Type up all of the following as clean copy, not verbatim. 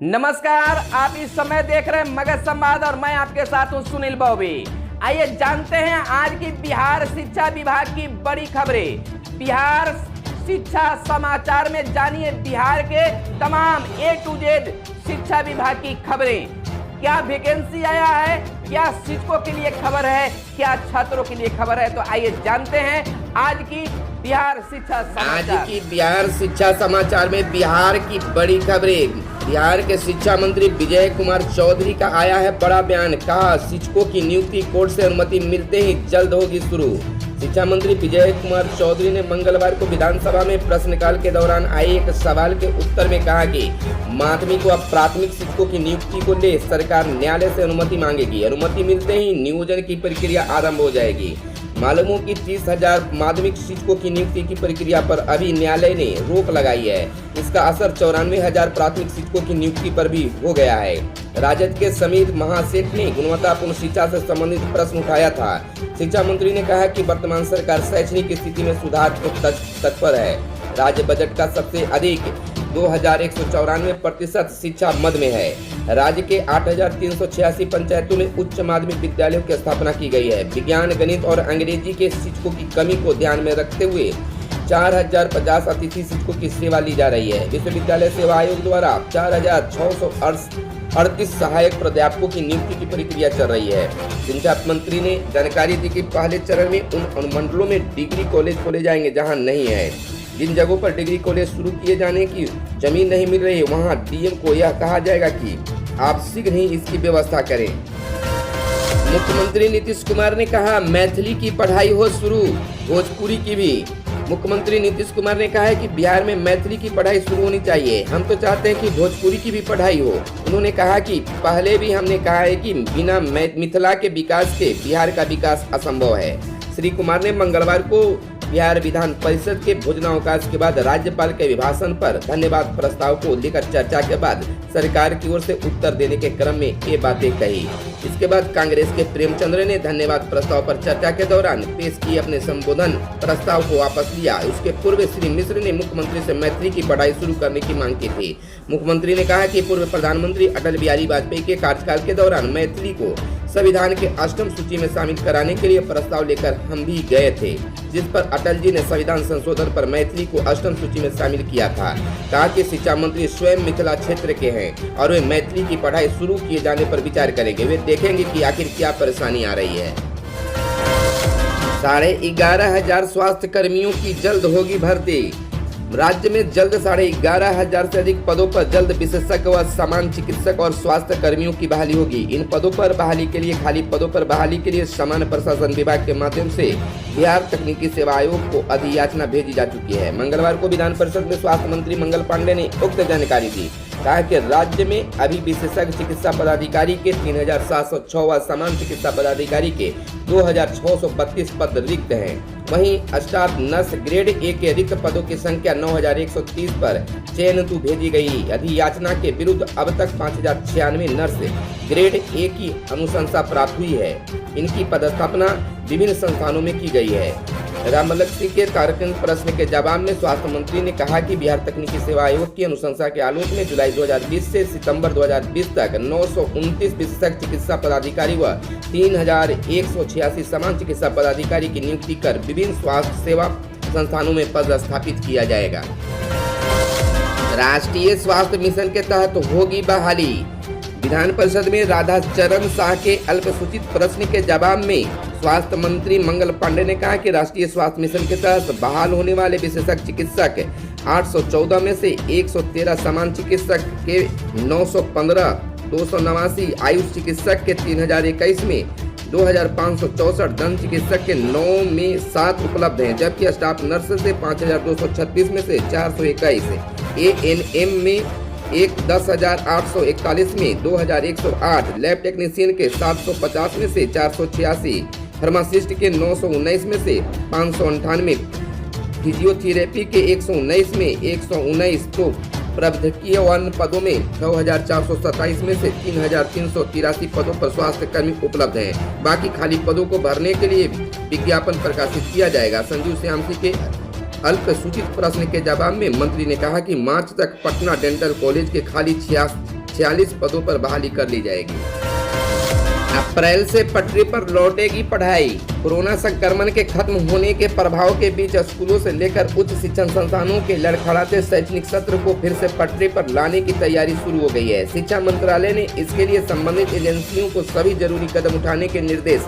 नमस्कार, आप इस समय देख रहे हैं मगध संवाद और मैं आपके साथ हूं सुनील बॉबी। आइए जानते हैं आज की बिहार शिक्षा विभाग की बड़ी खबरें। बिहार शिक्षा समाचार में जानिए बिहार के तमाम A to Z शिक्षा विभाग की खबरें। क्या वैकेंसी आया है, क्या शिक्षकों के लिए खबर है, क्या छात्रों के लिए खबर है, तो आइए जानते हैं आज की बिहार शिक्षा समाचार। आज की बिहार शिक्षा समाचार में बिहार की बड़ी खबरें। बिहार के शिक्षा मंत्री विजय कुमार चौधरी का आया है बड़ा बयान। कहा शिक्षकों की नियुक्ति कोर्ट से अनुमति मिलते ही जल्द होगी शुरू। शिक्षा मंत्री विजय कुमार चौधरी ने मंगलवार को विधानसभा में प्रश्नकाल के दौरान आए एक सवाल के उत्तर में कहा कि माध्यमिक व प्राथमिक शिक्षकों की नियुक्ति को ले सरकार न्यायालय से अनुमति मांगेगी। अनुमति मिलते ही नियोजन की प्रक्रिया आरंभ हो जाएगी। मालूम हो कि 30,000 माध्यमिक शिक्षकों की नियुक्ति की प्रक्रिया पर अभी न्यायालय ने रोक लगाई है। इसका असर 94,000 प्राथमिक शिक्षकों की नियुक्ति पर भी हो गया है। राजद के समीर महासेठ ने गुणवत्तापूर्ण शिक्षा से संबंधित प्रश्न उठाया था। शिक्षा मंत्री ने कहा कि वर्तमान सरकार शैक्षणिक स्थिति में सुधार को तत्पर है। राज्य बजट का सबसे अधिक 2,194% शिक्षा मद में है। राज्य के 8,386 पंचायतों में उच्च माध्यमिक विद्यालयों की स्थापना की गई है। विज्ञान, गणित और अंग्रेजी के शिक्षकों की कमी को ध्यान में रखते हुए 4,050 अतिथि शिक्षकों की सेवा ली जा रही है। विश्वविद्यालय सेवा आयोग द्वारा 4,638 सहायक प्राध्यापकों की नियुक्ति की प्रक्रिया चल रही है। शिक्षा मंत्री ने जानकारी दी कि पहले चरण में उन अनुमंडलों में डिग्री कॉलेज खोले जाएंगे जहां नहीं है। जिन जगहों पर डिग्री कॉलेज शुरू किए जाने की जमीन नहीं मिल रही, वहां डीएम को यह कहा जाएगा कि आप शीघ्र ही इसकी व्यवस्था करें। मुख्यमंत्री नीतीश कुमार ने कहा मैथिली की पढ़ाई हो शुरू, भोजपुरी की भी। मुख्यमंत्री नीतीश कुमार ने कहा है कि बिहार में मैथिली की पढ़ाई शुरू होनी चाहिए। हम तो चाहते हैं कि भोजपुरी की भी पढ़ाई हो। उन्होंने कहा कि पहले भी हमने कहा है कि बिना मिथिला के विकास के बिहार का विकास असंभव है। श्री कुमार ने मंगलवार को बिहार विधान परिषद के भोजनावकाश के बाद राज्यपाल के अभिभाषण पर धन्यवाद प्रस्ताव को लेकर चर्चा के बाद सरकार की ओर से उत्तर देने के क्रम में ये बातें कही। इसके बाद कांग्रेस के प्रेमचंद्र ने धन्यवाद प्रस्ताव पर चर्चा के दौरान पेश किए अपने संबोधन प्रस्ताव को वापस लिया। उसके पूर्व श्री मिश्र ने मुख्यमंत्री से मैथिली की पढ़ाई शुरू करने की मांग की थी। मुख्यमंत्री ने कहा कि पूर्व प्रधानमंत्री अटल बिहारी वाजपेयी के कार्यकाल के दौरान मैथिली को संविधान के 8वीं सूची में शामिल कराने के लिए प्रस्ताव लेकर हम भी गए थे, जिस पर अटल जी ने संविधान संशोधन पर मैथिली को 8वीं सूची में शामिल किया था। कहा कि शिक्षा मंत्री स्वयं मिथिला क्षेत्र के हैं और वे मैथिली की पढ़ाई शुरू किए जाने पर विचार करेंगे। वे देखेंगे कि आखिर क्या परेशानी आ रही है। 11,500 स्वास्थ्य कर्मियों की जल्द होगी भर्ती। राज्य में जल्द 11,500 से अधिक पदों पर जल्द विशेषज्ञ व सामान्य चिकित्सक और स्वास्थ्य कर्मियों की बहाली होगी। इन पदों पर बहाली के लिए खाली पदों पर बहाली के लिए सामान्य प्रशासन विभाग के माध्यम से बिहार तकनीकी सेवा आयोग को अधियाचना भेजी जा चुकी है। मंगलवार को विधान परिषद में स्वास्थ्य मंत्री मंगल पांडे ने उक्त जानकारी दी। कहा कि राज्य में अभी विशेषज्ञ चिकित्सा पदाधिकारी के 3,706 व सामान्य चिकित्सा पदाधिकारी के 2,632 पद रिक्त हैं। वहीं स्टाफ नर्स ग्रेड ए के रिक्त पदों की संख्या 9,130 पर चयन हेतु भेजी गई। अधियाचना के विरुद्ध अब तक 5,096 नर्स ग्रेड ए की अनुशंसा प्राप्त हुई है। इनकी पदस्थापना विभिन्न संस्थानों में की गई है। रामलक्ष्मी के कार्यक्रम प्रश्न के जवाब में स्वास्थ्य मंत्री ने कहा कि बिहार तकनीकी सेवा आयोग की अनुशंसा के आलोक में जुलाई 2020 से सितंबर 2020 तक 929 विशेषज्ञ चिकित्सा पदाधिकारी व 3,186 सामान्य चिकित्सा पदाधिकारी की नियुक्ति कर विभिन्न स्वास्थ्य सेवा संस्थानों में पद स्थापित किया जाएगा। राष्ट्रीय स्वास्थ्य मिशन के तहत होगी बहाली। विधान परिषद में राधा चरण शाह के अल्पसूचित प्रश्न के जवाब में स्वास्थ्य मंत्री मंगल पांडे ने कहा कि राष्ट्रीय स्वास्थ्य मिशन के तहत बहाल होने वाले विशेषज्ञ चिकित्सक 814 में से 113 सामान्य चिकित्सक के 915, 289 आयुष चिकित्सक के 3,021 में 2,564, दंत चिकित्सक के 9 में 7 उपलब्ध हैं, जबकि स्टाफ नर्स से 5,236 में से 421, ANM में 10,841 में 2,108, लैब टेक्नीशियन के 750 में से 486, फार्मासिस्ट के 919 में से 598, फिजियोथेरेपी के 119 में 119, तो प्रबंधकीय वन पदों में 6,427 में से 3,383 पदों पर स्वास्थ्य कर्मी उपलब्ध हैं। बाकी खाली पदों को भरने के लिए विज्ञापन प्रकाशित किया जाएगा। संजीव श्यामसी के अल्पसूचित प्रश्न के जवाब में मंत्री ने कहा कि मार्च तक पटना डेंटल कॉलेज के खाली 46 पदों पर बहाली कर ली जाएगी। अप्रैल से पटरी पर लौटेगी पढ़ाई। कोरोना संक्रमण के खत्म होने के प्रभाव के बीच स्कूलों से लेकर उच्च शिक्षण संस्थानों के लड़खड़ाते शैक्षणिक सत्र को फिर से पटरी पर लाने की तैयारी शुरू हो गई है। शिक्षा मंत्रालय ने इसके लिए संबंधित एजेंसियों को सभी जरूरी कदम उठाने के निर्देश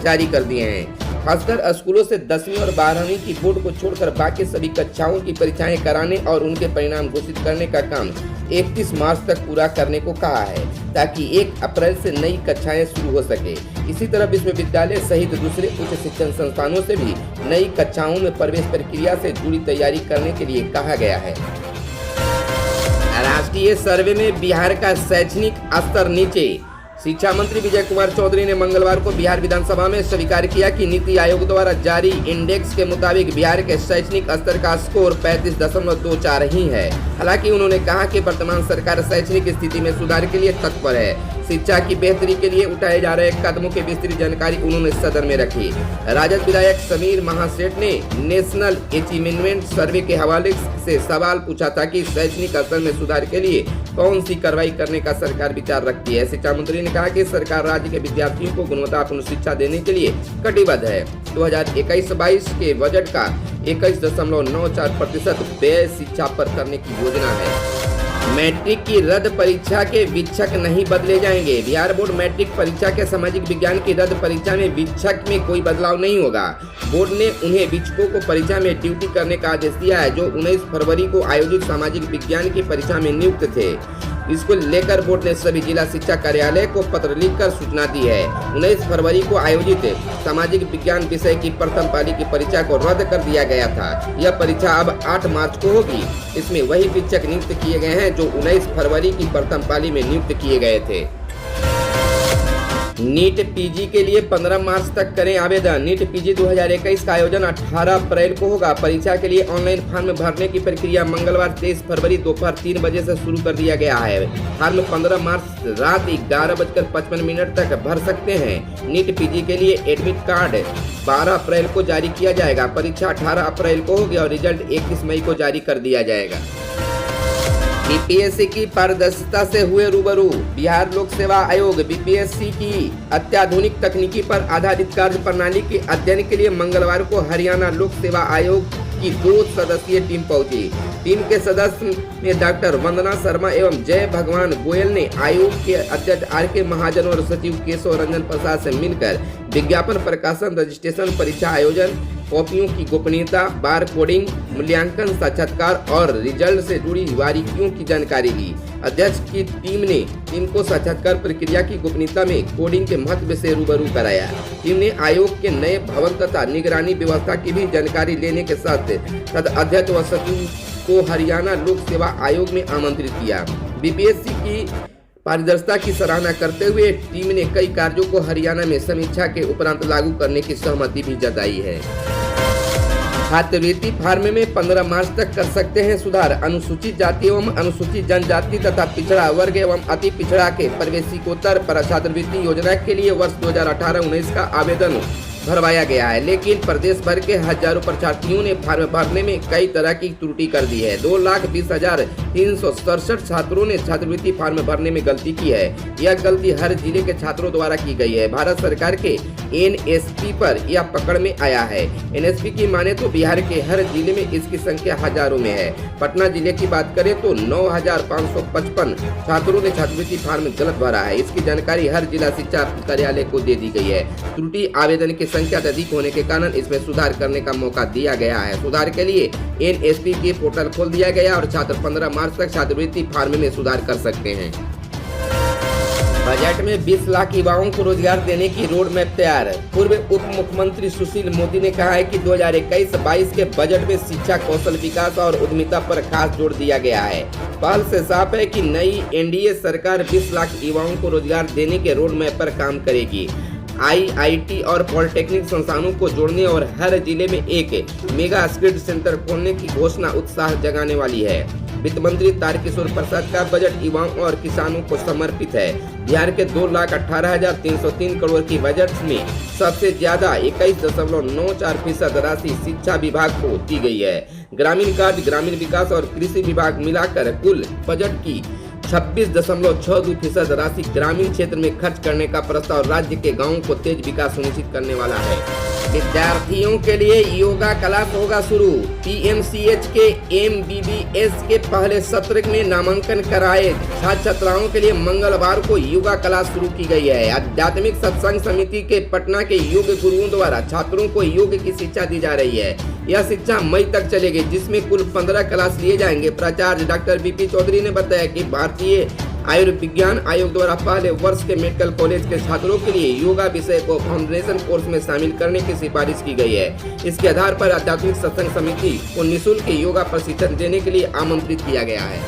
जारी कर दिए हैं। खासकर स्कूलों से 10वीं और 12वीं की बोर्ड को छोड़कर बाकी सभी कक्षाओं की परीक्षाएं कराने और उनके परिणाम घोषित करने का काम 31 मार्च तक पूरा करने को कहा है, ताकि 1 अप्रैल से नई कक्षाएं शुरू हो सके। इसी तरह विश्वविद्यालय सहित दूसरे उच्च शिक्षण संस्थानों से भी नई कक्षाओं में प्रवेश प्रक्रिया से जुड़ी तैयारी करने के लिए कहा गया है। राष्ट्रीय सर्वे में बिहार का शैक्षणिक स्तर नीचे। शिक्षा मंत्री विजय कुमार चौधरी ने मंगलवार को बिहार विधानसभा में स्वीकार किया कि नीति आयोग द्वारा जारी इंडेक्स के मुताबिक बिहार के शैक्षणिक स्तर का स्कोर 35.24 ही है। हालांकि उन्होंने कहा कि वर्तमान सरकार शैक्षणिक स्थिति में सुधार के लिए तत्पर है। शिक्षा की बेहतरी के लिए उठाए जा रहे कदमों की विस्तृत जानकारी उन्होंने सदन में रखी। राजद विधायक समीर महासेठ ने नेशनल अचीवमेंट सर्वे के हवाले से सवाल पूछा था कि शैक्षणिक स्तर में सुधार के लिए कौन सी कार्रवाई करने का सरकार विचार रखती है। शिक्षा मंत्री ने कहा कि सरकार राज्य के विद्यार्थियों को गुणवत्तापूर्ण शिक्षा देने के लिए कटिबद्ध है। 2021-22 के बजट का 21.94% व्यय शिक्षा पर करने की योजना है। मैट्रिक की रद्द परीक्षा के वीक्षक नहीं बदले जाएंगे। बिहार बोर्ड मैट्रिक परीक्षा के सामाजिक विज्ञान की रद्द परीक्षा में वीक्षक में कोई बदलाव नहीं होगा। बोर्ड ने उन्हें वीक्षकों को परीक्षा में ड्यूटी करने का आदेश दिया है जो 19 फरवरी को आयोजित सामाजिक विज्ञान की परीक्षा में नियुक्त थे। इसको लेकर बोर्ड ने सभी जिला शिक्षा कार्यालय को पत्र लिखकर सूचना दी है। 19 फरवरी को आयोजित सामाजिक विज्ञान विषय की प्रथम पाली की परीक्षा को रद्द कर दिया गया था। यह परीक्षा अब 8 मार्च को होगी। इसमें वही शिक्षक नियुक्त किए गए हैं जो 19 फरवरी की प्रथम पाली में नियुक्त किए गए थे। नीट पीजी के लिए 15 मार्च तक करें आवेदन। नीट पीजी 2021 का आयोजन 18 अप्रैल को होगा। परीक्षा के लिए ऑनलाइन फॉर्म भरने की प्रक्रिया मंगलवार 23 फरवरी दोपहर 3 बजे से शुरू कर दिया गया है। फॉर्म 15 मार्च रात 11:55 तक भर सकते हैं। नीट पीजी के लिए एडमिट कार्ड 12 अप्रैल को जारी किया जाएगा। परीक्षा 18 अप्रैल को होगी और रिजल्ट 21 मई को जारी कर दिया जाएगा। बीपीएससी की पारदर्शिता से हुए रूबरू। बिहार लोक सेवा आयोग बीपीएससी की अत्याधुनिक तकनीकी पर आधारित कार्य प्रणाली के अध्ययन के लिए मंगलवार को हरियाणा लोक सेवा आयोग की 2 सदस्यीय टीम पहुंची। टीम के सदस्य में डॉक्टर वंदना शर्मा एवं जय भगवान गोयल ने आयोग के अध्यक्ष आर.के. महाजन और सचिव केशव रंजन प्रसाद से मिलकर विज्ञापन प्रकाशन, रजिस्ट्रेशन, परीक्षा आयोजन, कॉपियों की गोपनीयता, बार कोडिंग, मूल्यांकन, साक्षात्कार और रिजल्ट से जुड़ी बारीकियों की जानकारी ली। अध्यक्ष की टीम को साक्षात्कार प्रक्रिया की गोपनीयता में कोडिंग के महत्व से रूबरू कराया। टीम ने आयोग के नए भवन तथा निगरानी व्यवस्था की भी जानकारी लेने के साथ अध्यक्ष व सचिव को हरियाणा लोक सेवा आयोग में आमंत्रित किया। बीपीएससी की पारदर्शिता की सराहना करते हुए टीम ने कई कार्यों को हरियाणा में समीक्षा के उपरांत लागू करने की सहमति भी जताई है। छात्रवृत्ति फॉर्म में 15 मार्च तक कर सकते हैं सुधार। अनुसूचित जाति एवं अनुसूचित जनजाति तथा पिछड़ा वर्ग एवं अति पिछड़ा के प्रवेशिकोत्तर पर छात्रवृत्ति योजना के लिए वर्ष 2018-19 का आवेदन भरवाया गया है, लेकिन प्रदेश भर के हजारों परीक्षार्थियों ने फॉर्म भरने में कई तरह की त्रुटि कर दी है। 2,20,367 छात्रों ने छात्रवृत्ति फॉर्म भरने में गलती की है। यह गलती हर जिले के छात्रों द्वारा की गई है। भारत सरकार के एनएसपी पर यह पकड़ में आया है। एनएसपी की माने तो बिहार के हर जिले में इसकी संख्या हजारों में है। पटना जिले की बात करें तो 9,555 छात्रों ने छात्रवृत्ति फॉर्म गलत भरा है। इसकी जानकारी हर जिला शिक्षा कार्यालय को दे दी गई है। त्रुटि आवेदन की संख्या अधिक होने के कारण इसमें सुधार करने का मौका दिया गया है। सुधार के लिए एनएसपी के पोर्टल खोल दिया गया और छात्र 15 मार्च तक छात्रवृत्ति फॉर्म में सुधार कर सकते हैं। बजट में 20 लाख युवाओं को रोजगार देने की रोड मैप तैयार। पूर्व उप मुख्यमंत्री सुशील मोदी ने कहा है कि 2021-22 के बजट में शिक्षा, कौशल विकास और उद्यमिता पर खास जोर दिया गया है। पहल से साफ है कि नई एनडीए सरकार 20 लाख युवाओं को रोजगार देने के रोड मैप पर काम करेगी। आईआईटी और पॉलिटेक्निक संस्थानों को जोड़ने और हर जिले में एक मेगा स्किल सेंटर खोलने की घोषणा उत्साह जगाने वाली है। वित्त मंत्री तारकिशोर प्रसाद का बजट युवाओं और किसानों को समर्पित है। बिहार के 2,18,303 करोड़ की बजट में सबसे ज्यादा 21.94% राशि शिक्षा विभाग को दी गई है। ग्रामीण कार्य, ग्रामीण विकास और कृषि विभाग मिलाकर कुल बजट की 26.62% राशि ग्रामीण क्षेत्र में खर्च करने का प्रस्ताव राज्य के गांवों को तेज विकास सुनिश्चित करने वाला है। विद्यार्थियों के लिए योगा क्लास होगा शुरू। पीएमसीएच के एमबीबीएस के पहले सत्र में नामांकन कराए छात्र छात्राओं के लिए मंगलवार को योगा क्लास शुरू की गई है। आध्यात्मिक सत्संग समिति के पटना के योग गुरुओं द्वारा छात्रों को योग की शिक्षा दी जा रही है। यह शिक्षा मई तक चलेगी, जिसमें कुल 15 क्लास लिए जाएंगे। प्राचार्य डॉक्टर बीपी चौधरी ने बताया कि भारतीय आयुर्विज्ञान आयोग द्वारा पहले वर्ष के मेडिकल कॉलेज के छात्रों के लिए योगा विषय को फाउंडेशन कोर्स में शामिल करने की सिफारिश की गई है। इसके आधार पर आध्यात्मिक सत्संग समिति को निःशुल्क योगा प्रशिक्षण देने के लिए आमंत्रित किया गया है।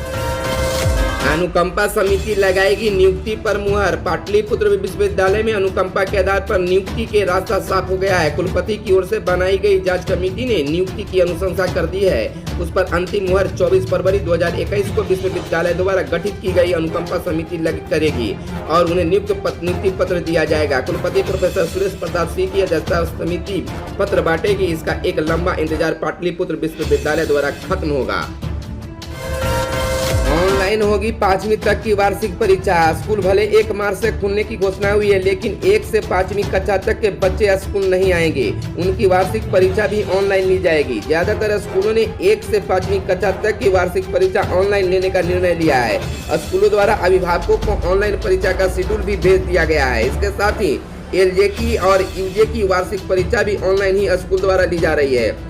अनुकंपा समिति लगाएगी नियुक्ति पर मुहर। पाटलिपुत्र विश्वविद्यालय में अनुकंपा के आधार पर नियुक्ति के रास्ता साफ हो गया है। कुलपति की ओर से बनाई गई जांच कमेटी ने नियुक्ति की अनुशंसा कर दी है। उस पर अंतिम मुहर 24 फरवरी 2021 को विश्वविद्यालय द्वारा गठित की गई अनुकंपा समिति करेगी और उन्हें नियुक्ति पत्र दिया जाएगा। कुलपति प्रोफेसर सुरेश प्रताप सिंह की अध्यक्षता समिति पत्र बांटेगी। इसका एक लंबा इंतजार पाटलिपुत्र विश्वविद्यालय द्वारा खत्म होगा। ऑनलाइन होगी 5वीं तक की वार्षिक परीक्षा। स्कूल भले 1 मार्च से खुलने की घोषणा हुई है, लेकिन 1 से 5वीं कक्षा तक के बच्चे स्कूल नहीं आएंगे। उनकी वार्षिक परीक्षा भी ऑनलाइन ली जाएगी। ज्यादातर स्कूलों ने 1 से 5वीं कक्षा तक की वार्षिक परीक्षा ऑनलाइन लेने का निर्णय लिया है। स्कूलों द्वारा अभिभावकों को ऑनलाइन परीक्षा का शेड्यूल भी भेज दिया गया है। इसके साथ ही एलजे की और यूजे की वार्षिक परीक्षा भी ऑनलाइन ही स्कूल द्वारा ली जा रही है।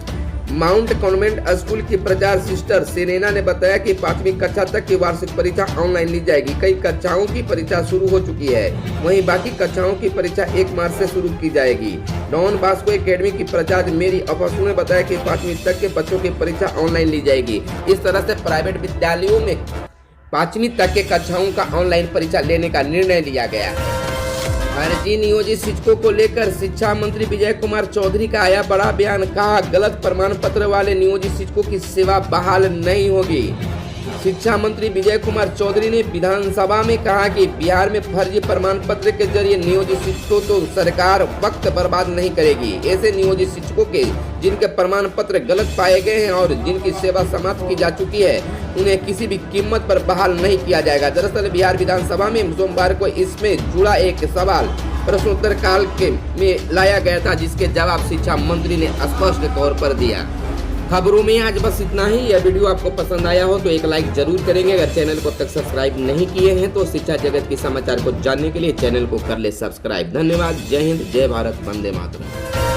माउंट कॉन्वेंट स्कूल की प्रचार सिस्टर सेरेना ने बताया कि 5वीं कक्षा तक की वार्षिक परीक्षा ऑनलाइन ली जाएगी। कई कक्षाओं की परीक्षा शुरू हो चुकी है, वहीं बाकी कक्षाओं की परीक्षा 1 मार्च से शुरू की जाएगी। डॉन बास्को एकेडमी की प्राचार्य मेरी अफसू ने बताया कि 5वीं तक के बच्चों की परीक्षा ऑनलाइन ली जाएगी। इस तरह से प्राइवेट विद्यालयों में 5वीं तक के कक्षाओं का ऑनलाइन परीक्षा लेने का निर्णय लिया गया है। फर्जी नियोजित शिक्षकों को लेकर शिक्षा मंत्री विजय कुमार चौधरी का आया बड़ा बयान। कहा, गलत प्रमाण पत्र वाले नियोजित शिक्षकों की सेवा बहाल नहीं होगी। शिक्षा मंत्री विजय कुमार चौधरी ने विधानसभा में कहा कि बिहार में फर्जी प्रमाण पत्र के जरिए नियोजित शिक्षकों तो सरकार वक्त बर्बाद नहीं करेगी। ऐसे नियोजित शिक्षकों के जिनके प्रमाण पत्र गलत पाए गए हैं और जिनकी सेवा समाप्त की जा चुकी है, उन्हें किसी भी कीमत पर बहाल नहीं किया जाएगा। दरअसल बिहार विधानसभा में सोमवार को इसमें जुड़ा एक सवाल प्रश्नोत्तर काल में लाया गया था, जिसके जवाब शिक्षा मंत्री ने स्पष्ट तौर पर दिया। खबरों में आज बस इतना ही। यह वीडियो आपको पसंद आया हो तो एक लाइक जरूर करेंगे। अगर चैनल को अब तक सब्सक्राइब नहीं किए हैं तो शिक्षा जगत के समाचार को जानने के लिए चैनल को कर ले सब्सक्राइब। धन्यवाद। जय हिंद, जय भारत, वंदे मातरम।